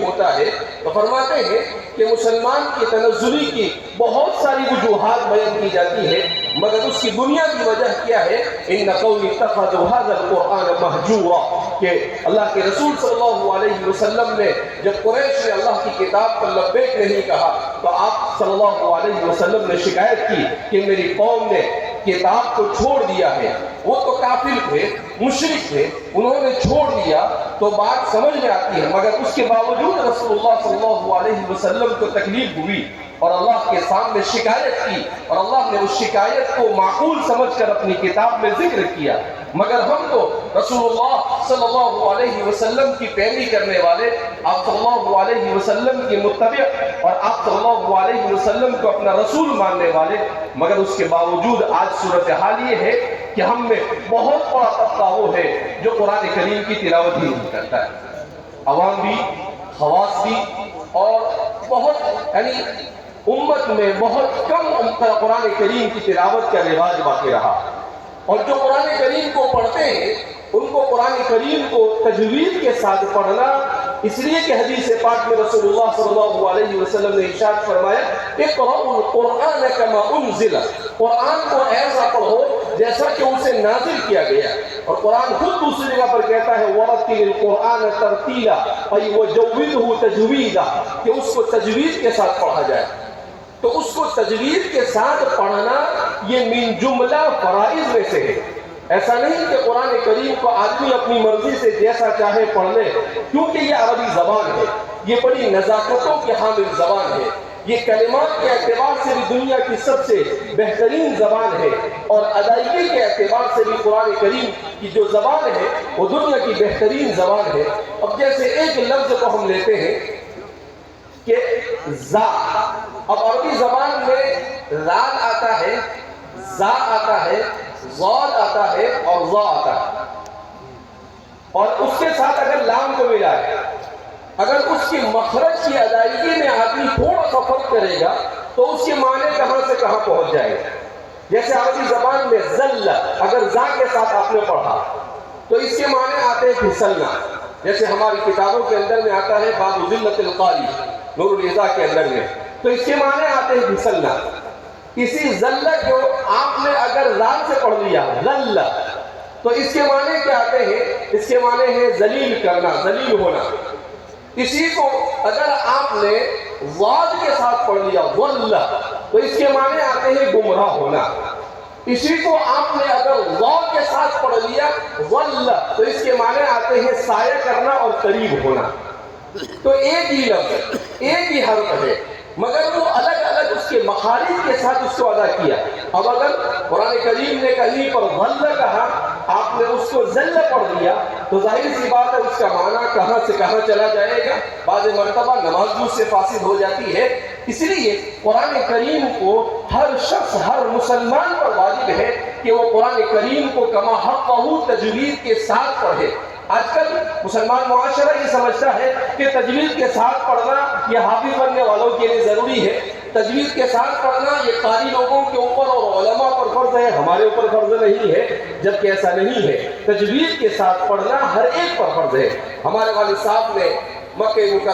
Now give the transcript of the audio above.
ہوتا ہے تو فرماتے ہیں کہ مسلمان کی تنزلی کی بہت ساری وجوہات بیان کی جاتی ہے، مگر اس کی بنیادی وجہ کیا ہے؟ ان قوم اتخذوا هذا القرآن مہجورا، کہ اللہ کے رسول صلی اللہ علیہ وسلم نے جب قریش نے اللہ کی کتاب پر لبیک نہیں کہا تو آپ صلی اللہ علیہ وسلم نے شکایت کی کہ میری قوم نے کتاب کو چھوڑ دیا ہے۔ وہ تو کافر تھے، مشرک تھے، انہوں نے چھوڑ دیا تو بات سمجھ میں آتی ہے، مگر اس کے باوجود رسول اللہ صلی اللہ علیہ وسلم کو تکلیف ہوئی اور اللہ کے سامنے شکایت کی، اور اللہ نے اس شکایت کو معقول سمجھ کر اپنی کتاب میں ذکر کیا۔ مگر ہم تو رسول اللہ صلی اللہ علیہ وسلم کی پیروی کرنے والے، آپ صلی اللہ علیہ وسلم کی متبع، اور آپ صلی اللہ علیہ وسلم کو اپنا رسول ماننے والے، مگر اس کے باوجود آج صورتحال یہ ہے کہ ہم میں بہت بڑا طبقہ وہ ہے جو قرآن کریم کی تلاوت ہی نہیں کرتا ہے، عوام بھی، خواص بھی، اور بہت یعنی امت میں بہت کم قرآن کریم کی تلاوت کا رواج باقی رہا۔ اور جو قرآن کریم کو پڑھتے ہیں ان کو قرآن کریم کو تجوید کے ساتھ پڑھنا، اس لیے کہ حدیث پاک میں رسول اللہ صلی اللہ علیہ وسلم نے ارشاد فرمایا اقرؤوا القرآن کما انزل، قرآن کو ایسا پڑھو جیسا کہ اسے نازل کیا گیا۔ اور قرآن خود دوسری جگہ پر کہتا ہے وَرَتِّلِ الْقُرْآنَ تَرْتِيلًا أي وَجَوِّدْهُ تَجْوِيدًا، کہ اس کو تجوید کے ساتھ پڑھا جائے۔ تو اس کو تجوید کے ساتھ پڑھنا یہ من جملہ فرائض میں سے ہے۔ ایسا نہیں کہ قرآن کریم کو آدمی اپنی مرضی سے جیسا چاہے پڑھ لے، کیونکہ یہ عربی زبان ہے، یہ بڑی نزاکتوں کی حامل زبان ہے، یہ کلمات کے اعتبار سے بھی دنیا کی سب سے بہترین زبان ہے، اور ادائیگی کے اعتبار سے بھی قرآن کریم کی جو زبان ہے وہ دنیا کی بہترین زبان ہے۔ اب جیسے ایک لفظ کو ہم لیتے ہیں کہ زا، اب عربی زبان میں رال آتا ہے، زا آتا ہے، ضاد آتا ہے اور ظا آتا ہے، اور اس کے ساتھ اگر لام کو ملائے، اگر اس کی مخرج کی ادائیگی میں آدمی تھوڑا سا فرق کرے گا تو اس کے معنی کہاں سے کہاں پہنچ جائے گا۔ جیسے عربی زبان میں ذل، اگر زا کے ساتھ آپ نے پڑھا تو اس کے معنی آتے ہیں پھسلنا، جیسے ہماری کتابوں کے اندر میں آتا ہے باب ذلت القاری نور الاضاء کے اندر میں، تو اس کے معنی آتے ہیں پھسلنا۔ اسی ذل جو آپ نے اگر رال سے پڑھ لیا ذل، تو اس کے معنی کیا آتے ہیں؟ اس کے معنی ہے ذلیل کرنا، ذلیل ہونا۔ اسی کو اگر آپ نے ضاد کے ساتھ پڑھ لیا ضل، تو اس کے معنی آتے ہیں گمراہ ہونا۔ اسی کو آپ نے اگر ضاد کے ساتھ پڑھ لیا ضل، تو اس کے معنی آتے ہیں سایہ کرنا اور قریب ہونا۔ تو ایک ہی لفظ، ایک ہی حرف ہے، مگر وہ الگ الگ اس کے مخارج کے ساتھ اس کو ادا کیا۔ اب اگر قرآن کریم نے کہیں پر ظل کہا، آپ نے اس کو ذل پڑھ دیا، تو ظاہر سی بات ہے اس کا معنی کہاں سے کہاں چلا جائے گا، بعض مرتبہ نماز سے فاسد ہو جاتی ہے۔ اس لیے قرآن کریم کو ہر شخص، ہر مسلمان پر واجب ہے کہ وہ قرآن کریم کو کما حقہ تجوید کے ساتھ پڑھے۔ آج کل مسلمان معاشرہ یہ سمجھتا ہے کہ تجوید کے ساتھ پڑھنا یہ حافظ بننے والوں کے لیے ضروری ہے، تجوید کے ساتھ پڑھنا یہ قاری لوگوں کے اوپر اور علماء پر فرض ہے، ہمارے اوپر فرض نہیں ہے، جبکہ ایسا نہیں ہے۔ تجوید کے ساتھ پڑھنا ہر ایک پر فرض ہے۔ ہمارے والد صاحب نے مکہ مکرمہ